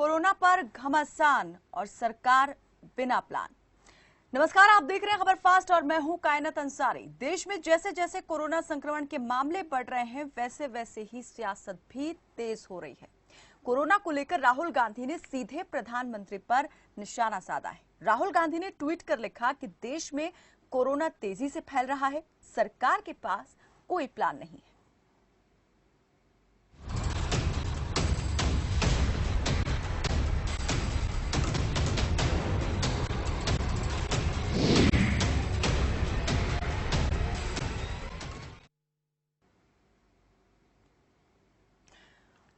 Corona पर घमासान और सरकार बिना प्लान। नमस्कार, आप देख रहे हैं खबर फास्ट और मैं हूं कायनात अंसारी। देश में जैसे जैसे कोरोना संक्रमण के मामले बढ़ रहे हैं वैसे वैसे ही सियासत भी तेज हो रही है। कोरोना को लेकर राहुल गांधी ने सीधे प्रधानमंत्री पर निशाना साधा है। राहुल गांधी ने ट्वीट कर लिखा कि देश में कोरोना तेजी से फैल रहा है, सरकार के पास कोई प्लान नहीं है।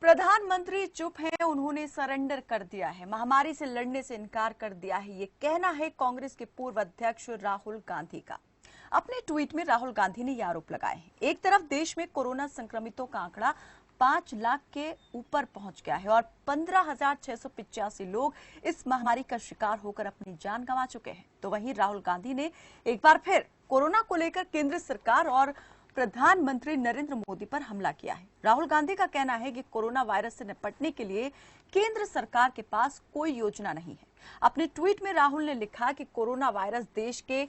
प्रधानमंत्री चुप हैं, उन्होंने सरेंडर कर दिया है, महामारी से लड़ने से इनकार कर दिया है, ये कहना है कांग्रेस के पूर्व अध्यक्ष राहुल गांधी का। अपने ट्वीट में राहुल गांधी ने यह आरोप लगाए हैं। एक तरफ देश में कोरोना संक्रमितों का आंकड़ा 5 लाख के ऊपर पहुंच गया है और 15,685 लोग इस महामारी का शिकार होकर अपनी जान गंवा चुके हैं, तो वहीं राहुल गांधी ने एक बार फिर कोरोना को लेकर केंद्र सरकार और प्रधानमंत्री नरेंद्र मोदी पर हमला किया है। राहुल गांधी का कहना है कि कोरोना वायरस से निपटने के लिए केंद्र सरकार के पास कोई योजना नहीं है। अपने ट्वीट में राहुल ने लिखा कि कोरोना वायरस देश के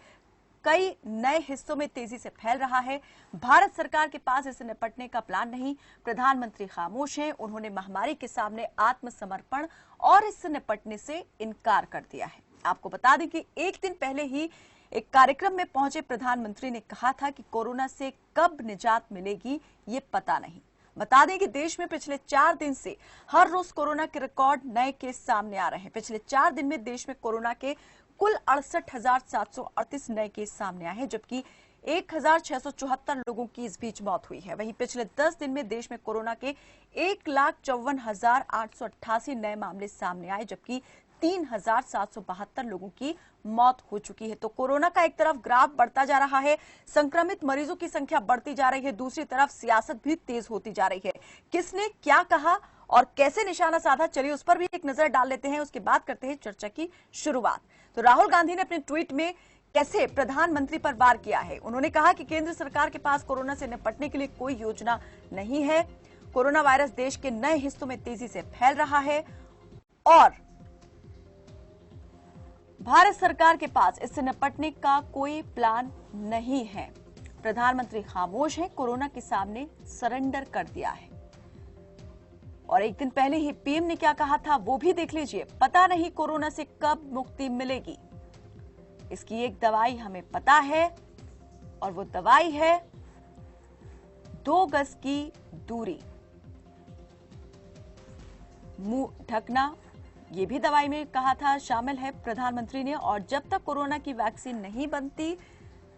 कई नए हिस्सों में तेजी से फैल रहा है, भारत सरकार के पास इससे निपटने का प्लान नहीं, प्रधानमंत्री खामोश हैं, उन्होंने महामारी के सामने आत्मसमर्पण और इससे निपटने से इनकार कर दिया है। आपको बता दें कि एक दिन पहले ही एक कार्यक्रम में पहुंचे प्रधानमंत्री ने कहा था कि कोरोना से कब निजात मिलेगी ये पता नहीं। बता दें कि देश में पिछले 4 दिन से हर रोज कोरोना के रिकॉर्ड नए केस सामने आ रहे हैं। पिछले 4 दिन में देश में कोरोना के कुल 68,738 नए केस सामने आए हैं, जबकि 1,674 लोगों की इस बीच मौत हुई है। वहीं पिछले 10 दिन में देश में कोरोना के 1,54,888 नए मामले सामने आए, जबकि 3,772 लोगों की मौत हो चुकी है। तो कोरोना का एक तरफ ग्राफ बढ़ता जा रहा है, संक्रमित मरीजों की संख्या बढ़ती जा रही है, दूसरी तरफ सियासत भी तेज होती जा रही है। किसने क्या कहा और कैसे निशाना साधा, चलिए उस पर भी एक नजर डाल लेते हैं, उसके बाद करते हैं चर्चा की शुरुआत। तो राहुल गांधी ने अपने ट्वीट में कैसे प्रधानमंत्री पर वार किया है। उन्होंने कहा कि केंद्र सरकार के पास कोरोना से निपटने के लिए कोई योजना नहीं है, कोरोना वायरस देश के नए हिस्सों में तेजी से फैल रहा है और भारत सरकार के पास इससे निपटने का कोई प्लान नहीं है। प्रधानमंत्री खामोश हैं, कोरोना के सामने सरेंडर कर दिया है। और एक दिन पहले ही पीएम ने क्या कहा था वो भी देख लीजिए। पता नहीं कोरोना से कब मुक्ति मिलेगी, इसकी एक दवाई हमें पता है और वो दवाई है 2 गज की दूरी, मुंह ढकना, ये भी दवाई में कहा था शामिल है प्रधानमंत्री ने। और जब तक कोरोना की वैक्सीन नहीं बनती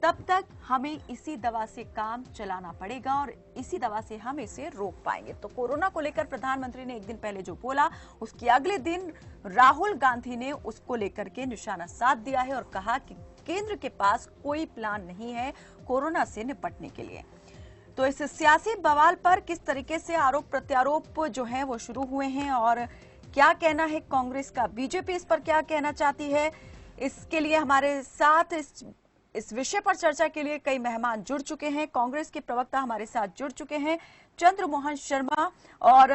तब तक हमें इसी दवा से काम चलाना पड़ेगा और इसी दवा से हम इसे रोक पाएंगे। तो कोरोना को लेकर प्रधानमंत्री ने एक दिन पहले जो बोला उसके अगले दिन राहुल गांधी ने उसको लेकर के निशाना साध दिया है और कहा कि केंद्र के पास कोई प्लान नहीं है कोरोना से निपटने के लिए। तो इस सियासी बवाल पर किस तरीके से आरोप प्रत्यारोप जो है वो शुरू हुए हैं और क्या कहना है कांग्रेस का, बीजेपी इस पर क्या कहना चाहती है, इसके लिए हमारे साथ इस विषय पर चर्चा के लिए कई मेहमान जुड़ चुके हैं। कांग्रेस के प्रवक्ता हमारे साथ जुड़ चुके हैं, चंद्रमोहन शर्मा, और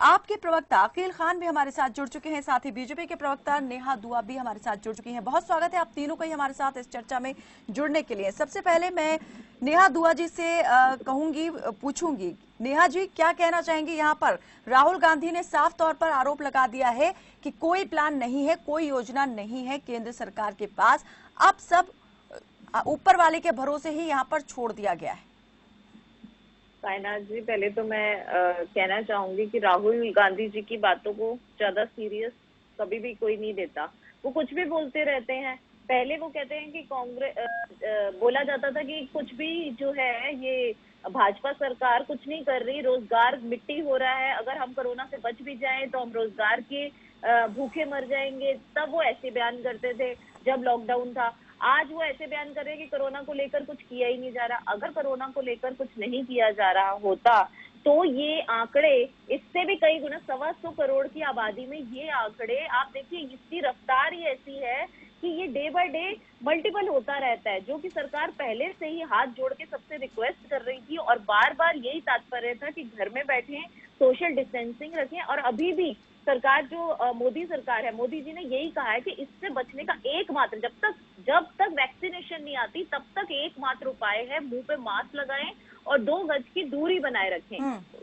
आपके प्रवक्ता अकील खान भी हमारे साथ जुड़ चुके हैं, साथ ही बीजेपी के प्रवक्ता नेहा दुआ भी हमारे साथ जुड़ चुकी हैं। बहुत स्वागत है आप तीनों का ही हमारे साथ इस चर्चा में जुड़ने के लिए। सबसे पहले मैं नेहा दुआ जी से पूछूंगी, नेहा जी क्या कहना चाहेंगी। यहाँ पर राहुल गांधी ने साफ तौर पर आरोप लगा दिया है कि कोई प्लान नहीं है, कोई योजना नहीं है केंद्र सरकार के पास, अब सब ऊपर वाले के भरोसे ही यहाँ पर छोड़ दिया गया है। कायनात जी, पहले तो मैं कहना चाहूंगी कि राहुल गांधी जी की बातों को ज्यादा सीरियस कभी भी कोई नहीं देता। वो कुछ भी बोलते रहते हैं। पहले वो कहते हैं कि कांग्रेस बोला जाता था कि कुछ भी जो है ये भाजपा सरकार कुछ नहीं कर रही, रोजगार मिट्टी हो रहा है, अगर हम कोरोना से बच भी जाएं तो हम रोजगार के भूखे मर जाएंगे। तब वो ऐसे बयान करते थे जब लॉकडाउन था। आज वो ऐसे बयान कर रहे हैं कि कोरोना को लेकर कुछ किया ही नहीं जा रहा। अगर कोरोना को लेकर कुछ नहीं किया जा रहा होता तो ये आंकड़े इससे भी कई गुना, 125 करोड़ की आबादी में ये आंकड़े आप देखिए, इसकी रफ्तार ही ऐसी है कि ये डे बाय डे मल्टीपल होता रहता है, जो कि सरकार पहले से ही हाथ जोड़ के सबसे रिक्वेस्ट कर रही थी और बार बार यही तात्पर्य था कि घर में बैठे, सोशल डिस्टेंसिंग रखें। और अभी भी सरकार जो मोदी सरकार है, मोदी जी ने यही कहा है कि इससे बचने का एकमात्र, जब तक वैक्सीनेशन नहीं आती तब तक एकमात्र उपाय है मुंह पे मास्क लगाएं और 2 गज की दूरी बनाए रखें।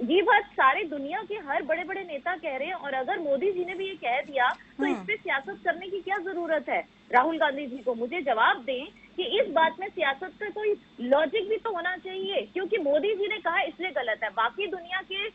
ये बात सारे दुनिया के हर बड़े बड़े नेता कह रहे हैं, और अगर मोदी जी ने भी ये कह दिया तो इस पे सियासत करने की क्या जरूरत है? राहुल गांधी जी को मुझे जवाब दें कि इस बात में सियासत का कोई लॉजिक भी तो होना चाहिए, क्योंकि मोदी जी ने कहा इसलिए गलत है। बाकी दुनिया के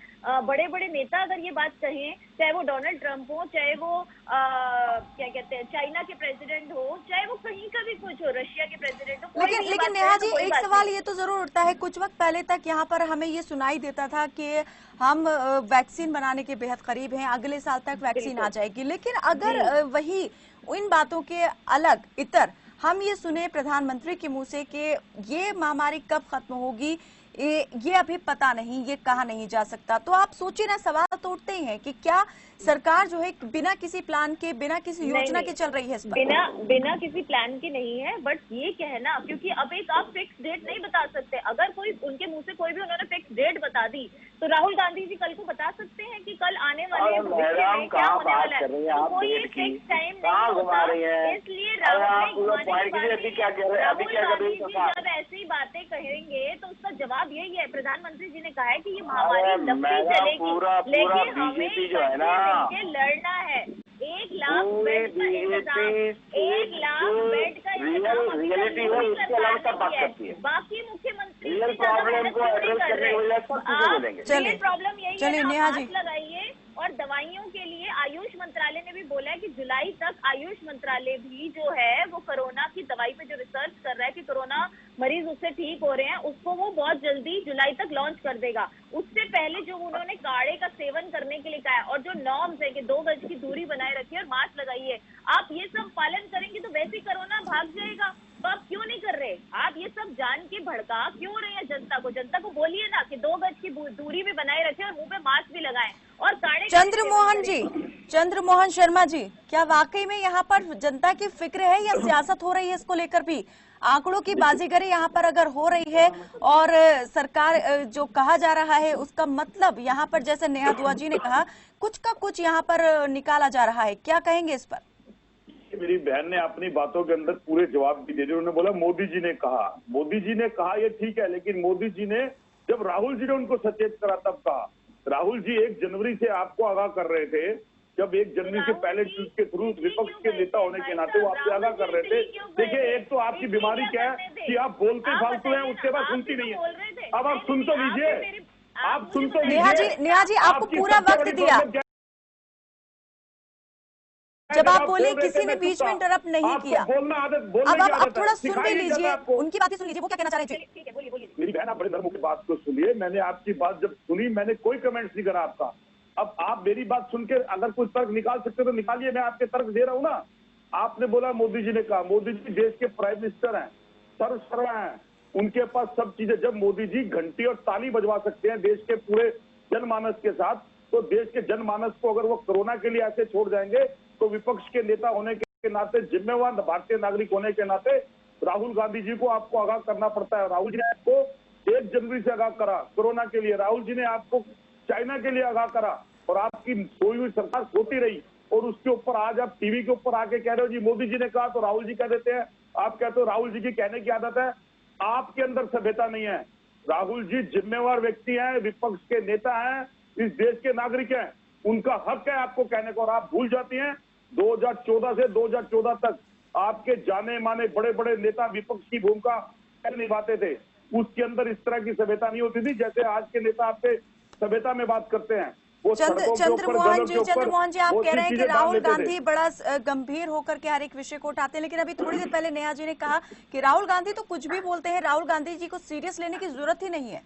बड़े बड़े नेता अगर ये बात कहें, चाहे वो डोनाल्ड ट्रंप हो, चाहे वो क्या कहते हैं चाइना के प्रेसिडेंट हो, चाहे वो कहीं का भी कुछ हो, रशिया के प्रेसिडेंट हो, लेकिन नेहा जी, एक सवाल ये तो जरूर उठता है, कुछ वक्त पहले तक यहाँ पर हमें ये सुनाई देता था कि हम वैक्सीन बनाने के बेहद करीब हैं, अगले साल तक वैक्सीन आ जाएगी। लेकिन अगर वही इन बातों के अलग इतर हम ये सुने प्रधानमंत्री के मुंह से कि ये महामारी कब खत्म होगी ये अभी पता नहीं, ये कहा नहीं जा सकता, तो आप सोचिए ना, सवाल तो उठते ही हैं कि क्या सरकार जो है बिना किसी प्लान के, बिना किसी योजना के चल रही है इस पर? बिना किसी प्लान के नहीं है, बट ये कहना, क्योंकि अब एक आप फिक्स डेट नहीं बता सकते। अगर कोई उनके मुंह से कोई भी उन्होंने फिक्स डेट बता दी तो राहुल गांधी जी कल को बता सकते हैं कि कल आने वाले भविष्य में क्या होने वाला है, तो कोई फिक्स टाइम नहीं होता। इसलिए राहुल गांधी जी जब ऐसी बातें कहेंगे तो उसका जवाब यही है, प्रधानमंत्री जी ने कहा है कि ये महामारी लंबी चलेगी, लेकिन हमें मिलके लड़ना है। 1 लाख बेड का इंतजाम, 1 लाख बेड का इंतजाम बाकी मुख्यमंत्री प्रॉब्लम यही है, मास्क लगाइए। और दवाइयों के लिए आयुष मंत्रालय ने भी बोला है कि जुलाई तक आयुष मंत्रालय भी जो है वो कोरोना की दवाई पे जो रिसर्च कर रहा है कि कोरोना मरीज उससे ठीक हो रहे हैं, उसको वो बहुत जल्दी जुलाई तक लॉन्च कर देगा। उससे पहले जो उन्होंने काढ़े का सेवन करने के लिए कहा है, और जो नॉर्म्स है कि 2 गज की दूरी बनाए रखिए और मास्क लगाइए, आप ये सब पालन करेंगे तो वैसे ही कोरोना भाग जाएगा। तो आप क्यों नहीं कर रहे? आप ये सब जान के भड़का क्यों रहे हैं जनता को? जनता को बोलिए ना कि 2 गज की दूरी भी बनाए रखें और मुंह पे मास्क भी लगाएं और काढ़े। चंद्रमोहन शर्मा जी, क्या वाकई में यहाँ पर जनता की फिक्र है या सियासत हो रही है इसको लेकर भी? आंकड़ों की बाजीगरी यहाँ पर अगर हो रही है और सरकार जो कहा जा रहा है उसका मतलब यहाँ पर, जैसे नेहा दुआ जी ने कहा, कुछ का कुछ यहाँ पर निकाला जा रहा है, क्या कहेंगे इस पर? मेरी बहन ने अपनी बातों के अंदर पूरे जवाब भी दे दिए। उन्होंने बोला मोदी जी ने कहा, ये ठीक है, लेकिन मोदी जी ने जब राहुल जी ने उनको सचेत करा तब कहा। राहुल जी 1 जनवरी से आपको आगाह कर रहे थे, जब 1 जनवरी से पहले ट्वीट के थ्रू विपक्ष के नेता होने के नाते वो आपसे आगाह कर रहे थे। देखिए, एक तो आपकी बीमारी क्या है कि आप बोलते फालतू हैं, उसके बाद सुनती नहीं है। अब आप सुन तो लीजिए, आप सुन तो लीजिए। नेहा जी, आपको पूरा वक्त दिया, जब आप बोले किसी ने बीच में इंटरप्ट नहीं किया। अब थोड़ा सुन भी लीजिए, उनकी बातें सुन लीजिए, वो क्या कहना चाह रहे थे। मेरी बहन, आप बड़े धर्मों की बात को सुनिए। मैंने आपकी बात जब सुनी, मैंने कोई कमेंट्स नहीं करा आपका। अब आप मेरी बात सुन के अगर कुछ तर्क निकाल सकते तो निकालिए, मैं आपके तर्क दे रहा हूँ ना। आपने बोला मोदी जी ने कहा, मोदी जी देश के प्राइम मिनिस्टर हैं, सर्वश्रेष्ठ हैं, उनके पास सब चीजें। जब मोदी जी घंटी और ताली बजवा सकते हैं देश के पूरे जनमानस के साथ, तो देश के जनमानस को अगर वो कोरोना के लिए ऐसे छोड़ जाएंगे तो विपक्ष के नेता होने के नाते, जिम्मेवार भारतीय नागरिक होने के नाते राहुल गांधी जी को आपको आगाह करना पड़ता है। राहुल जी ने आपको 1 जनवरी से आगाह करा कोरोना के लिए, राहुल जी ने आपको चाइना के लिए आगाह करा, और आपकी सोई हुई सरकार सोती रही। और उसके ऊपर आज आप टीवी के ऊपर आके कह रहे हो जी मोदी जी ने कहा, तो राहुल जी कह देते हैं। आप कहते हो राहुल जी की कहने की आदत है, आपके अंदर सभ्यता नहीं है। राहुल जी जिम्मेवार व्यक्ति हैं, विपक्ष के नेता हैं, इस देश के नागरिक हैं, उनका हक है आपको कहने को। और आप भूल जाती हैं 2014 से 2014 तक आपके जाने माने बड़े बड़े नेता विपक्ष की भूमिका निभाते थे। उसके अंदर इस तरह की सभ्यता नहीं होती थी जैसे आज के नेता आपसे सभ्यता में बात करते हैं। चंद्रमोहन जी, आप कह रहे हैं कि राहुल गांधी बड़ा गंभीर होकर के हर एक विषय को उठाते हैं, लेकिन अभी थोड़ी देर पहले नेहा जी ने कहा कि राहुल गांधी तो कुछ भी बोलते हैं, राहुल गांधी जी को सीरियस लेने की जरूरत ही नहीं है।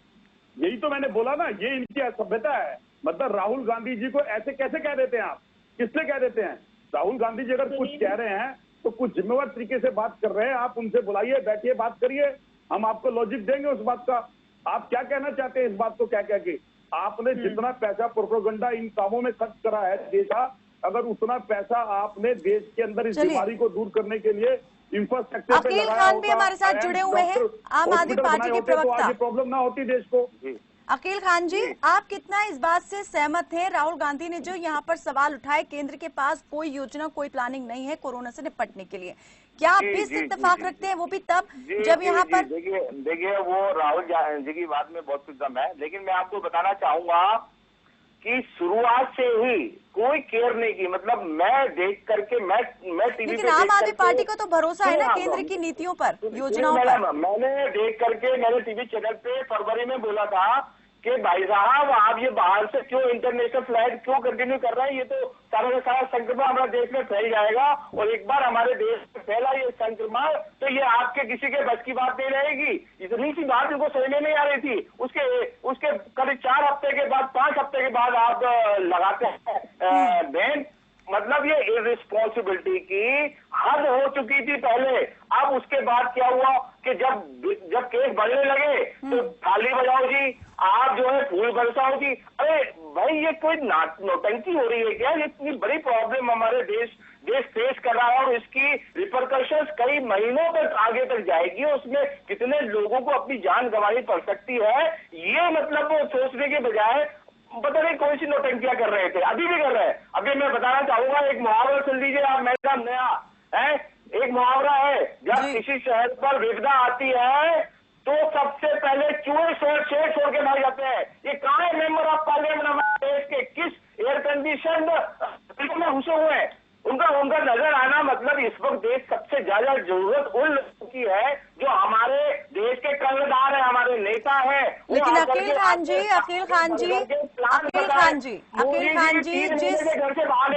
यही तो मैंने बोला ना, ये इनकी असभ्यता है। मतलब राहुल गांधी जी को ऐसे कैसे कह देते हैं आप? किसने कह देते हैं? राहुल गांधी जी अगर कुछ कह रहे हैं तो कुछ जिम्मेवार तरीके से बात कर रहे हैं, आप उनसे बुलाइए, बैठिए, बात करिए, हम आपको लॉजिक देंगे उस बात का। आप क्या कहना चाहते हैं इस बात को कह के? आपने जितना पैसा प्रोपेगेंडा इन कामों में खर्च करा है देश का, अगर उतना पैसा आपने देश के अंदर इस बीमारी को दूर करने के लिए इंफ्रास्ट्रक्चर पे अकील खान भी हमारे साथ जुड़े हुए हैं, आम आदमी पार्टी के प्रवक्ता। प्रॉब्लम ना होती देश को। अकील खान जी, आप कितना इस बात से सहमत हैं? राहुल गांधी ने जो यहाँ पर सवाल उठाए, केंद्र के पास कोई योजना, कोई प्लानिंग नहीं है कोरोना से निपटने के लिए, क्या आप भी इस इत्तेफाक रखते हैं? वो भी तब जब यहाँ पर देखिए वो राहुल जी की बात में बहुत कुछ दम है, लेकिन मैं आपको बताना चाहूंगा कि शुरुआत से ही कोई केयर नहीं की। मतलब मैं देख करके मैं टीवी लेकिन आम आदमी पार्टी को तो भरोसा है ना केंद्र की नीतियों पर, योजनाओं पर। मैंने देख करके मैंने टीवी चैनल पे फरवरी में बोला था कि भाई साहब आप ये बाहर से क्यों इंटरनेशनल फ्लाइट क्यों कंटिन्यू कर रहे हैं, ये तो सारा का सारा संक्रमण हमारे देश में फैल जाएगा, और एक बार हमारे देश में फैला ये संक्रमण तो ये आपके किसी के बस की बात नहीं रहेगी। इतनी सी बात इनको समझ में नहीं आ रही थी। उसके करीब 4 हफ्ते के बाद 5 हफ्ते के बाद आप लगाते हैं बैन। मतलब ये इररिस्पॉन्सिबिलिटी की हद हो चुकी थी पहले। अब उसके बाद क्या हुआ कि जब केस बढ़ने लगे तो थाली बजाओ जी, आप जो है फूल बरसाओ जी। अरे भाई ये कोई नौटंकी हो रही है क्या? ये इतनी बड़ी प्रॉब्लम हमारे देश फेस कर रहा है और इसकी रिपरकशंस कई महीनों तक आगे तक जाएगी। उसमें कितने लोगों को अपनी जान गंवानी पड़ सकती है, ये मतलब वो सोचने के बजाय पता नहीं कौन सी नौटंकियां कर रहे थे, अभी भी कर रहे हैं। अभी मैं बताना चाहूंगा, एक मुहावरा सुन लीजिए आप, मैडम, नया है। एक मुहावरा है, जब किसी शहर पर विपदा आती है तो सबसे पहले चूहे शेर छोड़ के भाग जाते हैं। ये कहाँ है मेंबर ऑफ पार्लियामेंट हमारे देश के? किस एयर कंडीशन में घुसे हुए हैं? उनका नजर आना मतलब इस वक्त देश सबसे ज्यादा जरूरत उन लोगों की है जो हमारे देश के कर्णधार है, हमारे नेता है। लेकिन अकील खान जी,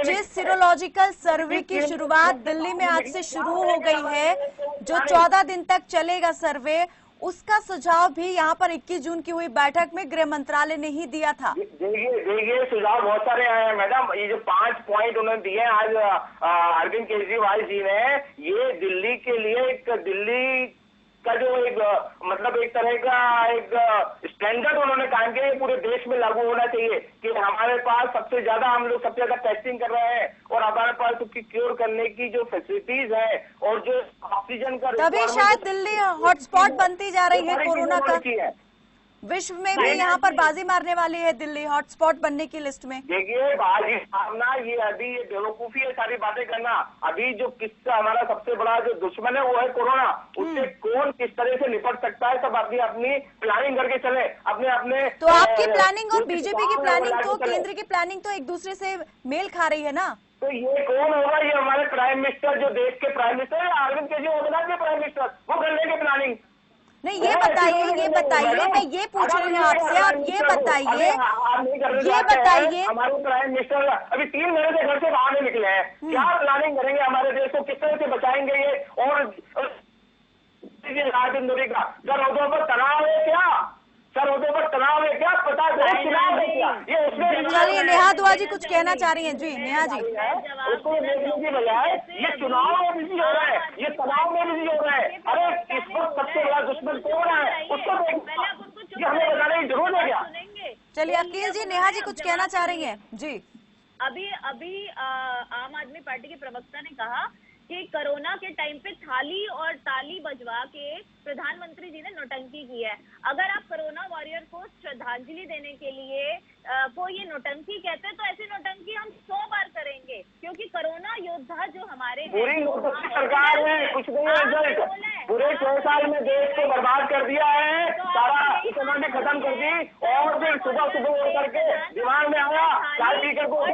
जिस सीरोलॉजिकल सर्वे की शुरुआत दिल्ली में आज से शुरू हो गई है, जो 14 दिन तक चलेगा सर्वे, उसका सुझाव भी यहाँ पर 21 जून की हुई बैठक में गृह मंत्रालय ने ही दिया था। देखिए सुझाव बहुत सारे आए हैं मैडम। ये जो 5 पॉइंट उन्होंने दिए आज अरविंद केजरीवाल जी ने, ये दिल्ली के लिए दिल्ली का जो एक मतलब एक तरह का एक स्टैंडर्ड उन्होंने कायम किया, पूरे देश में लागू होना चाहिए कि हमारे पास हम लोग सबसे ज्यादा टेस्टिंग कर रहे हैं और हमारे पास उसकी क्योर करने की जो फैसिलिटीज है और जो ऑक्सीजन का, तभी शायद दिल्ली हॉटस्पॉट बनती जा रही है कोरोना का। विश्व में भी यहाँ पर बाजी मारने वाली है दिल्ली हॉटस्पॉट बनने की लिस्ट में। देखिए बाजी मारना ये अभी ये बेवकूफी है, सारी बातें करना। अभी जो किसका हमारा सबसे बड़ा जो दुश्मन है वो है कोरोना। उससे कौन किस तरह से निपट सकता है, सब अपनी प्लानिंग करके चले, अपने तो आपकी प्लानिंग और बीजेपी की प्लानिंग तो, केंद्र की प्लानिंग तो एक दूसरे से मेल खा रही है ना। तो ये कौन होगा? ये हमारे प्राइम मिनिस्टर, जो देश के प्राइम मिनिस्टर है, अरविंद केजरीवाल के प्राइम मिनिस्टर, वो कर लेंगे प्लानिंग। नहीं, ये बताइए, मैं ये पूछ रही हूँ आपसे, आप ये बताइए हमारे प्राइम मिनिस्टर अभी 3 महीने से घर से बाहर नहीं निकले हैं, क्या प्लानिंग करेंगे? हमारे देश को किस तरह से बचाएंगे ये? और राजनीति का सरहदों पर तनाव है क्या? सरहदों पर तनाव है क्या? पता चुनाव है क्या? ये उसमें चलिए, नेहा दुआ जी कुछ कहना चाह रही हैं। जी नेहा जी, उसको देखने की बजाय ये चुनाव में बिजी हो रहा है, ये तनाव में बिजी हो रहा है। अरे इस वक्त सबसे बड़ा दुश्मन कौन है उसको ये हमें बताने की जरूरत है क्या? चलिए अकील जी, नेहा जी कुछ कहना चाह रही हैं। जी, अभी आम आदमी पार्टी के प्रवक्ता ने कहा कि कोरोना के टाइम पे थाली और ताली बजवा के प्रधानमंत्री जी ने नौटंकी की है। अगर आप कोरोना वॉरियर को श्रद्धांजलि देने के लिए को ये नौटंकी कहते हैं, तो ऐसी नौटंकी हम 100 बार करेंगे, क्योंकि कोरोना योद्धा जो हमारे पूरी सरकार ने कुछ नहीं रिजल्ट, पूरे 6 साल में देश को बर्बाद कर दिया है, सारा इकोनॉमी खत्म कर दी, और फिर सुबह उठ करके दिमाग में आया चाय पीकर को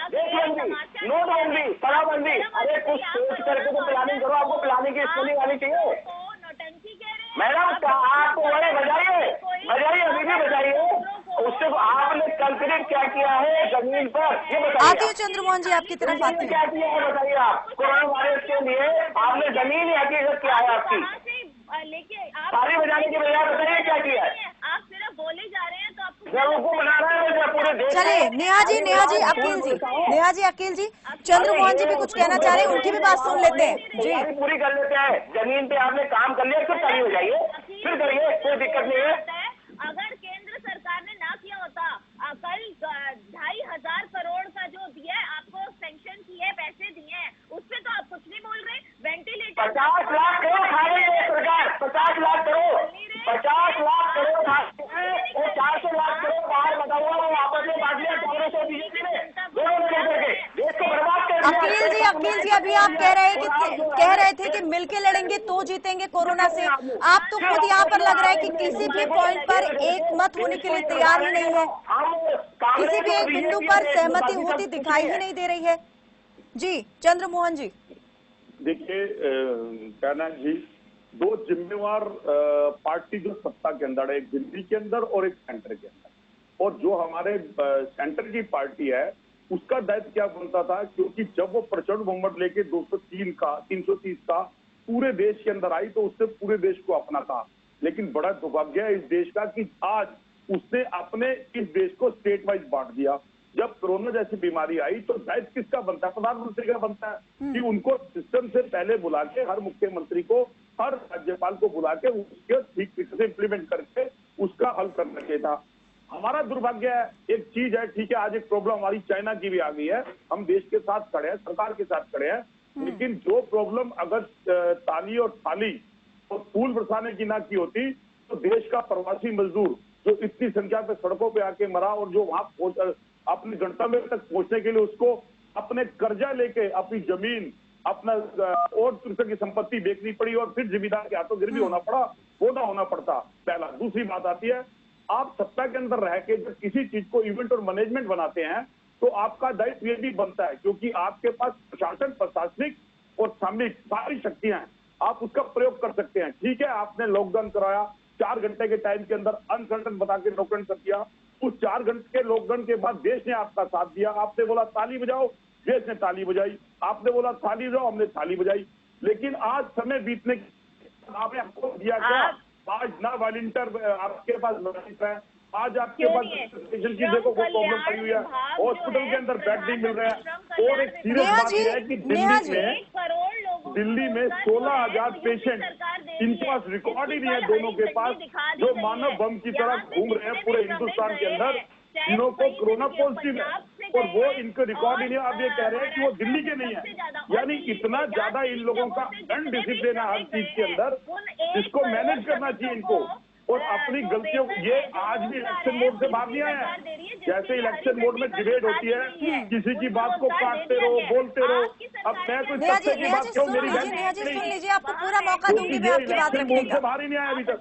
देशबंदी, नोटबंदी, तालाबंदी। अरे कुछ सोच करके तो प्लानिंग करो, आपको प्लानिंग की स्कूलिंग आनी चाहिए मैडम। आपको बड़े बजाइए, अभी भी बजाइए। उससे आपने कंक्रीट क्या किया है जमीन पर, ये बताइए। आती हूँ चंद्रमोहन जी आपकी तरफ आती हूँ। क्या किया है बताइए आप? कोरोना वायरस के लिए आपने जमीन ही हकीकत क्या है आपकी? लेके आप ताली बजाने के बजाय बताइए क्या किया है? आप सिर्फ बोले जा रहे हैं, तो आपको बेवकूफ बना रहे हैं पूरे देश। चलिए नेहा जी, अकील जी, चंद्रमोहन जी भी कुछ कहना चाह रहे हैं, उनकी भी बात सुन लेते हैं। जी, पूरी कर लेते हैं। जमीन पे आपने काम कर लिया, फिर ताली बजाइए, फिर करिए, कोई दिक्कत नहीं है। अगर केंद्र सरकार ने ना किया होता, कल 2,500 करोड़ का जो दिया है आपको, सैंक्शन किए, पैसे दिए हैं, उस पे तो आप कुछ नहीं बोल रहे। वेंटिलेटर 50 लाख करोड़ खा रही है सरकार, 50 लाख करोड़ खा रही है। कांग्रेस और बीजेपी ने दोनों ने मिलकर के देश को बर्बाद कर दिया। अखिल जी अभी आप कह रहे थे कि मिलके लड़ेंगे तो जीतेंगे कोरोना से। आप तो खुद यहाँ पर लग रहा है कि किसी भी पॉइंट पर एक मत होने के लिए तैयार ही नहीं है, किसी भी एक बिंदु पर सहमति होती दिखाई ही नहीं दे रही है। जी चंद्रमोहन जी। देखिए कैना जी, दो जिम्मेवार पार्टी जो सत्ता के अंदर है, एक दिल्ली के अंदर और एक सेंटर के अंदर, और जो हमारे सेंटर की पार्टी है उसका दायित्व क्या बनता था, क्योंकि जब वो प्रचंड बहुमत लेके 330 का पूरे देश के अंदर आई तो उससे पूरे देश को अपना था। लेकिन बड़ा दुर्भाग्य है इस देश का कि आज उसने अपने इस देश को स्टेट वाइज बांट दिया। जब कोरोना जैसी बीमारी आई तो दायित्व किसका बनता है? प्रधानमंत्री का बनता है कि उनको सिस्टम से पहले बुला के, हर मुख्यमंत्री को, हर राज्यपाल को बुला के उसके ठीक तरीके से इम्प्लीमेंट करके उसका हल करना चाहिए था। हमारा दुर्भाग्य है, एक चीज है, ठीक है, आज एक प्रॉब्लम हमारी चाइना की भी आ गई है, हम देश के साथ खड़े हैं, सरकार के साथ खड़े हैं, लेकिन जो प्रॉब्लम अगर ताली और थाली और फूल बरसाने की ना की होती तो देश का प्रवासी मजदूर जो इतनी संख्या पे सड़कों पे आके मरा और जो वहां अपने गंतव्य तक पहुंचने के लिए उसको अपने कर्जा लेके अपनी जमीन, अपना और दूसरे की संपत्ति बेचनी पड़ी और फिर जिम्मेदार के हाथों गिरवी होना पड़ा, वो ना होना पड़ता। पहला। दूसरी बात आती है, आप सत्ता के अंदर रह के जब किसी चीज को इवेंट और मैनेजमेंट बनाते हैं तो आपका दायित्व ये भी बनता है, क्योंकि आपके पास प्रशासन, प्रशासनिक और सामरिक सारी शक्तियां हैं, आप उसका प्रयोग कर सकते हैं। ठीक है, आपने लॉकडाउन कराया, 4 घंटे के टाइम के अंदर अनसर्टन बता के लॉकडाउन कर दिया, उस 4 घंटे के लॉकडाउन के बाद देश ने आपका साथ दिया। आपने बोला ताली बजाओ, देश ने ताली बजाई, आपने बोला थाली बजाओ, हमने थाली बजाई। लेकिन आज समय बीतने के आपने हमको दिया क्या? आज ना वॉलंटियर आपके पास है, आज आपके पास स्टेशन की देखो वो प्रॉब्लम पड़ी हुई है, हॉस्पिटल के अंदर बेड नहीं मिल रहा है। और एक सीरियस बात यह है कि दिल्ली में 16,000 पेशेंट, इनके पास रिकॉर्ड ही नहीं है दोनों के पास, जो मानव बम की तरह घूम रहे हैं पूरे हिंदुस्तान के अंदर, जिन्हों को कोरोना पॉजिटिव है और वो इनको रिकॉर्ड ही नहीं। अब ये कह रहे हैं कि वो दिल्ली के नहीं है, यानी इतना ज्यादा इन लोगों का अनडिसिप्लिन है हर चीज के अंदर, जिसको मैनेज करना चाहिए इनको। और अपनी गलतियों, ये आज भी इलेक्शन मोड से बाहर नहीं आया है। जैसे इलेक्शन मोड में डिबेट होती है, किसी की बात को काटते रहो, बोलते रहो। अब मैं कोई सत्य की बात क्यों, मेरी सुन लीजिए, आपको पूरा मौका दूंगी मैं आपकी बात रखने का। से बाहर ही नहीं आया अभी तक।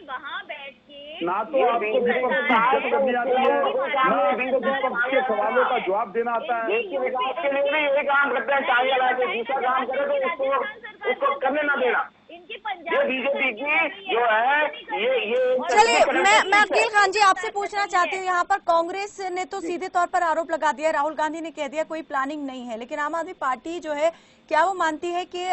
वहाँ बैठ के ना तो आपको विपक्ष की इज्जत करनी आती है, ना आपको विपक्ष के सवालों का जवाब देना आता है। विकास के लिए भी यही काम करते हैं, चाय लगा के दूसरा काम करे तो उसको करने ना देना। ये बीजेपी की जो है ये चलिए, मैं अकील खान जी आपसे पूछना चाहती हूँ, यहाँ पर कांग्रेस ने तो सीधे तौर पर आरोप लगा दिया, राहुल गांधी ने कह दिया कोई प्लानिंग नहीं है, लेकिन आम आदमी पार्टी जो है क्या वो मानती है कि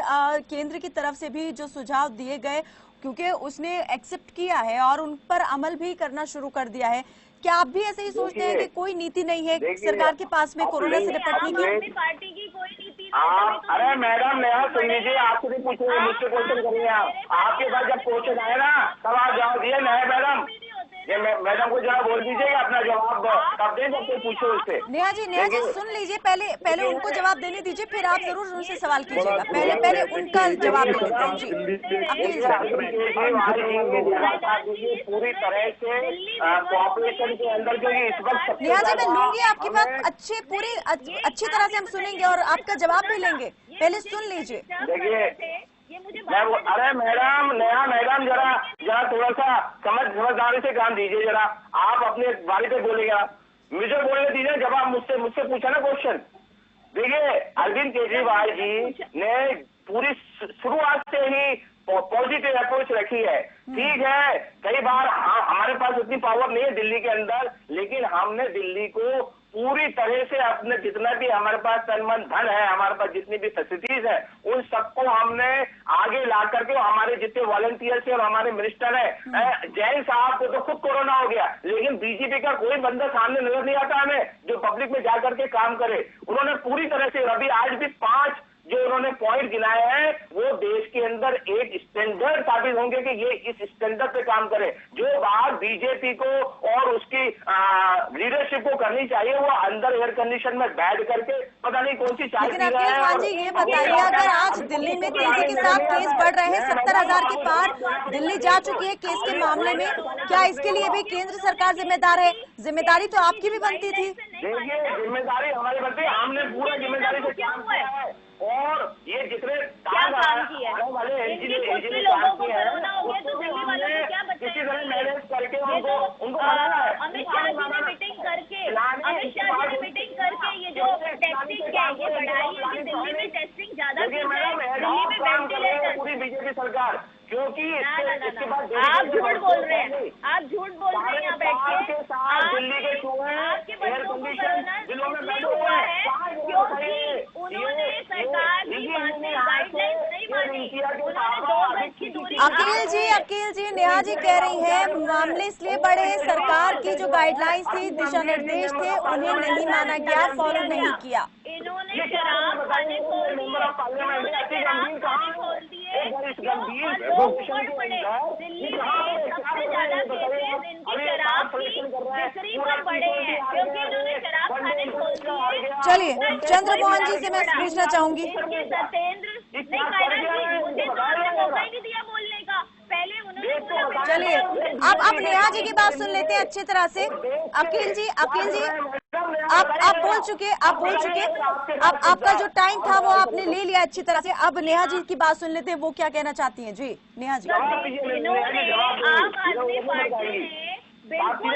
केंद्र की तरफ से भी जो सुझाव दिए गए, क्योंकि उसने एक्सेप्ट किया है और उन पर अमल भी करना शुरू कर दिया है, क्या आप भी ऐसे ही सोचते हैं कि कोई नीति नहीं है सरकार के पास में कोरोना से निपटने की? पार्टी की कोई नीति अरे मैडम नेहा सुन लीजिए, आपसे नहीं पूछेंगे, मुझसे क्वेश्चन करेंगे आप। आपके पास जब क्वेश्चन आए ना तब आप जवाब दिए। नया मैडम, ये मैडम को जरा बोल दीजिएगा अपना जवाब कब दें, जब कोई पूछे उससे। नेहा जी सुन लीजिए, पहले उनको जवाब देने दीजिए, फिर आप जरूर उनसे सवाल कीजिएगा। पहले उनका जवाब ले लेते हैं। जी अखिल जी, पूरी तरह से कोऑपरेशन के अंदर जो इस वक्त नेहा जी, मैं लूंगी आपकी बात, अच्छी तरह से हम सुनेंगे और आपका जवाब भी लेंगे, पहले सुन लीजिए। देखिए अरे मैडम, नेहा मैडम, जरा थोड़ा सा समझदारी से काम दीजिए। जरा आप अपने बारे पे बोलेगा, मुझे बोलने दीजिए। जब आप मुझसे पूछा ना क्वेश्चन, देखिए अरविंद केजरीवाल जी ने पूरी शुरुआत से ही पॉजिटिव अप्रोच रखी है। ठीक है, कई बार हमारे पास उतनी पावर नहीं है दिल्ली के अंदर, लेकिन हमने दिल्ली को पूरी तरह से अपने जितना भी हमारे पास तन मन धन है, हमारे पास जितनी भी फैसिलिटीज है, उन सबको हमने आगे ला करके हमारे जितने वॉलंटियर्स और हमारे मिनिस्टर है, जैन साहब को तो खुद कोरोना हो गया, लेकिन बीजेपी का कोई बंदा सामने नजर नहीं आता हमें जो पब्लिक में जाकर के काम करे। उन्होंने पूरी तरह से, अभी आज भी 5 जो उन्होंने पॉइंट गिनाए हैं वो देश के अंदर एक स्टैंडर्ड साबित होंगे कि ये इस स्टैंडर्ड पे काम करे। जो बात बीजेपी को और उसकी लीडरशिप को करनी चाहिए वो अंदर एयर कंडीशन में बैठ करके पता नहीं कौन सी चाय लेकिन पी रहे अकील हैं। खान जी ये बताइए, अगर आज दिल्ली में तेजी के साथ केस बढ़ रहे हैं, 70,000 के पार दिल्ली जा चुकी है केस के मामले में, क्या इसके लिए भी केंद्र सरकार जिम्मेदार है? जिम्मेदारी तो आपकी भी बनती थी। देखिए जिम्मेदारी हमारी बनती है, हमने पूरा जिम्मेदारी से काम किया है और ये जितने क्या काम किया है? वाले इनके खुद के लोगों को कोरोना हो गया तो दिल्ली वालों को क्या बचा? किसी तरह मैनेज करके ये तो उनको बनाना है। अमित शाह जी ने मीटिंग करके ये जो टेस्टिंग है ये बढ़ाई है कि दिल्ली में टेस्टिंग ज्यादा की जाए, दिल्ली में वेंटिलेटर। पूरी बीजेपी सरकार, क्योंकि इसके बाद आप झूठ बोल रहे हैं, आप झूठ बोल रहे हैं यहाँ बैठ के। दिल्ली के आपके बच्चों को कोरोना इसलिए हुआ है क्योंकि उन्होंने सरकार की बातें गाइडलाइंस नहीं मानी, उन्होंने 2 गज की दूरी। अकील जी नेहा जी कह रही हैं मामले इसलिए बड़े, सरकार की जो गाइडलाइंस थी, दिशा निर्देश थे, उन्हें नहीं माना गया, फॉलो नहीं किया। इन्होंने शराब खाने खोल दिए, इन्होंने शराब खाने खोल दिए, और लोग उमड़ पड़े। दिल्ली में सबसे ज्यादा केसेस इनकी शराब की बिक्री पर बढ़े हैं क्योंकि इन्होंने शराब खाने खोल दिए। चलिए चंद्र मोहन जी से मैं पूछना चाहूंगी। सत्येंद्र नहीं कायरा जी, मुझे तो आपने मौका ही नहीं दिया बोलने का। पहले उन्होंने बोला। चलिए अब नेहा जी की बात सुन लेते हैं अच्छी तरह से। अकील जी आप बोल चुके, अब आपका जो टाइम था वो आपने ले लिया अच्छी तरह से। अब नेहा जी की बात सुन लेते हैं, वो क्या कहना चाहती हैं। जी नेहा जी। इन्होंने आम आदमी पार्टी ने बिल्कुल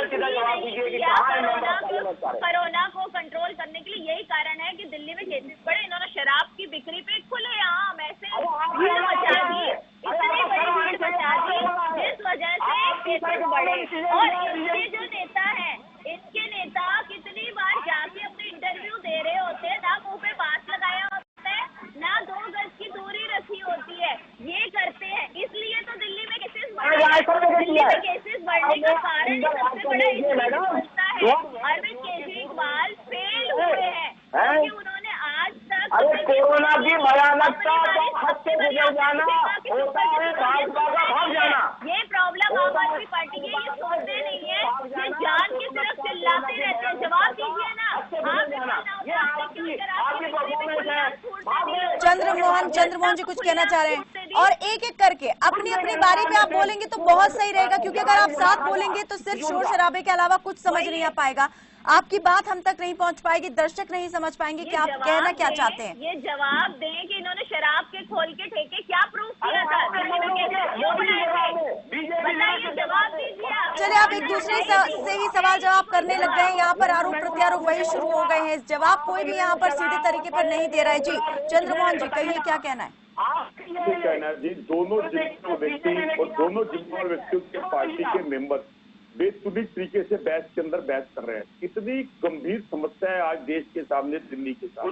कोरोना को कंट्रोल करने के लिए यही कारण है कि दिल्ली में केसेस बढ़े। इन्होंने शराब की बिक्री पे खुलेआम ऐसे भीड़ मचा दी, इतनी बड़ी भीड़ मचा दी जिस वजह से केसेस बढ़े। और इनके जो नेता हैं, इनके नेता कितनी बार जाके अपने इंटरव्यू दे रहे होते हैं, ना मुंह पे मास्क लगाया होता है, ना 2 गज की दूरी रखी होती है, ये करते हैं। इसलिए तो दिल्ली में केसेस बढ़े। दिल्ली में केसेस बढ़ने का कारण सबसे बड़ा इसलिए बनता है अरविंद केजरीवाल फेल हुए हैं क्योंकि उन्होंने आज तक कोरोना की भयानकता का हद से गुजर जाना होता है, भाजपा का भाग जाना। ये प्रॉब्लम आम आदमी पार्टी की, ये सोचते नहीं है, ये जान की तरफ चिल्लाते रहते हैं। जवाब दीजिए ना, चंद्र मोहन जी कुछ कहना चाह रहे हैं और एक एक करके अपनी अपनी बारी पे आप बोलेंगे तो बहुत सही रहेगा, क्योंकि अगर आप साथ बोलेंगे तो सिर्फ शोर शराबे के अलावा कुछ समझ नहीं आ पाएगा, आपकी बात हम तक नहीं पहुंच पाएगी, दर्शक नहीं समझ पाएंगे कि आप कहना क्या चाहते हैं। ये जवाब दें कि इन्होंने शराब के खोल के ठेके क्या प्रूफ किया था, दिल्ली में केसेस क्यों बढ़ाए थे, बताइए, जवाब दीजिए। चलिए आप एक दूसरे से ही सवाल जवाब करने लग गए हैं, यहाँ पर आरोप प्रत्यारोप वही शुरू हो गए हैं, जवाब कोई भी यहाँ पर सीधे तरीके पर नहीं दे रहा है। जी चंद्रमोहन जी कहिए क्या कहना है। कहना है जी, दोनों जिम्मेदार व्यक्ति और दोनों जिम्मेदार व्यक्तियों के पार्टी के मेंबर बेतुकी तरीके से बहस के अंदर बहस कर रहे हैं। इतनी गंभीर समस्या है आज देश के सामने दिल्ली के साथ,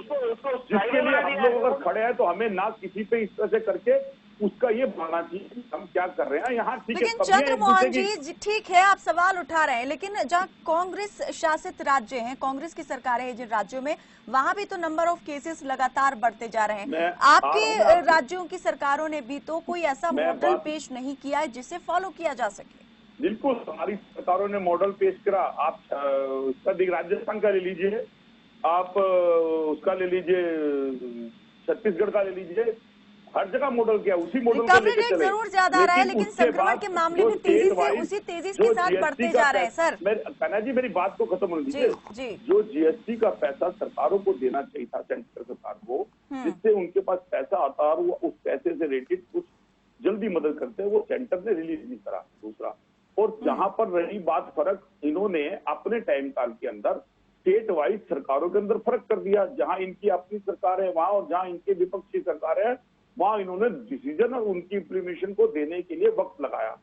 जिसके लिए हम लोग अगर खड़े हैं तो हमें ना किसी पे इस तरह से करके उसका ये मानना चाहिए कि हम क्या कर रहे हैं यहाँ। ठीक है, लेकिन चंद्रमोहन जी ठीक है आप सवाल उठा रहे हैं, लेकिन जहाँ कांग्रेस शासित राज्य हैं, कांग्रेस की सरकारें हैं जिन राज्यों में, वहां भी तो नंबर ऑफ केसेस लगातार बढ़ते जा रहे हैं। आपके राज्यों की सरकारों ने भी तो कोई ऐसा मॉडल पेश नहीं किया है जिसे फॉलो किया जा सके। बिल्कुल हमारी सरकारों ने मॉडल पेश करा। आप उसका राजस्थान का ले लीजिए, आप उसका ले लीजिए, छत्तीसगढ़ का ले लीजिए, हर जगह मॉडल किया, उसी मॉडल को लेकर चले। जरूर ज्यादा आ रहा है, लेकिन संक्रमण के मामले भी तेजी से उसी तेजी के साथ बढ़ते जा रहे हैं। सर कहना जी मेरी बात को खत्म होने दीजिए। जो जीएसटी का पैसा सरकारों को देना चाहिए था, सेंट्रल सरकार को, जिससे उनके पास पैसा आता है और वो उस पैसे से रिलेटेड कुछ जल्दी मदद करते हैं, वो सेंटर ने रिलीज नहीं करा। दूसरा, और जहां पर रही बात फर्क, इन्होंने अपने टाइम काल के अंदर स्टेट वाइज सरकारों के अंदर फर्क कर दिया। जहां इनकी अपनी सरकार है वहां, और जहां इनके विपक्षी सरकार है वहां इन्होंने डिसीजन और उनकी इम्प्लीमेंटेशन को देने के लिए वक्त लगाया।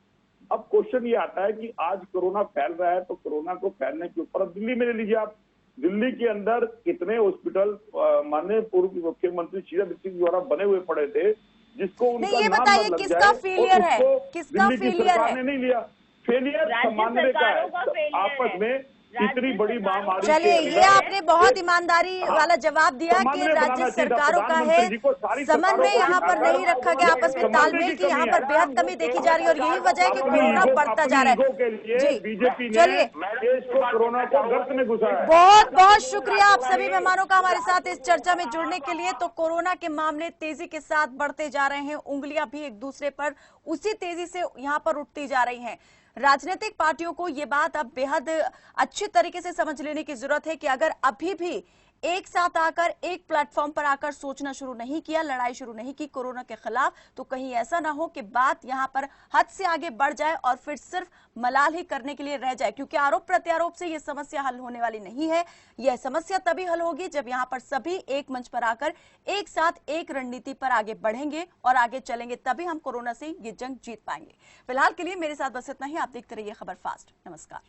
अब क्वेश्चन ये आता है कि आज कोरोना फैल रहा है, तो कोरोना को फैलने के ऊपर दिल्ली में ले लीजिए आप, दिल्ली के अंदर कितने हॉस्पिटल माननीय पूर्व मुख्यमंत्री शीला दीक्षित द्वारा बने हुए पड़े थे, जिसको उनका ये नाम बताइए लग किसका जाए, फेलियर है, और किसका दिल्ली की फेलियर सरकार है? ने नहीं लिया। फेलियर सामान्य का है, आपस में इतनी बड़ी महामारी चलिए, के ये आपने बहुत ईमानदारी वाला जवाब दिया कि समन्वय राज्य बनाना चाहिए था। सरकारों का है, प्रधानमंत्री जी को सारी समन्वय सरकारों यहाँ को पर नहीं रखा गया, आपस में समन्वय तालमेल की की यहाँ कमी पर है। बेहद कमी देखी जा रही है और यही वजह है कि अपनी कोरोना ईगो- बढ़ता जा अपनी रहा ईगो के है। लिए जी, बीजेपी ने चलिए, देश को कोरोना को गर्त में घुसा है। बहुत बहुत शुक्रिया आप सभी मेहमानों का हमारे साथ इस चर्चा में जुड़ने के लिए। तो कोरोना के मामले तेजी के साथ बढ़ते जा रहे हैं, उंगलियां भी एक दूसरे पर उसी तेजी से यहाँ पर उठती जा रही हैं। राजनीतिक पार्टियों को ये बात अब बेहद अच्छी तरीके से समझ लेने की जरूरत है कि अगर अभी भी एक साथ आकर एक प्लेटफॉर्म पर आकर सोचना शुरू नहीं किया, लड़ाई शुरू नहीं की कोरोना के खिलाफ, तो कहीं ऐसा ना हो कि बात यहां पर हद से आगे बढ़ जाए और फिर सिर्फ मलाल ही करने के लिए रह जाए। क्योंकि आरोप प्रत्यारोप से यह समस्या हल होने वाली नहीं है। यह समस्या तभी हल होगी जब यहां पर सभी एक मंच पर आकर एक साथ एक रणनीति पर आगे बढ़ेंगे और आगे चलेंगे, तभी हम कोरोना से ये जंग जीत पाएंगे। फिलहाल के लिए मेरे साथ बस इतना ही। आप देखते रहिए खबर फास्ट। नमस्कार।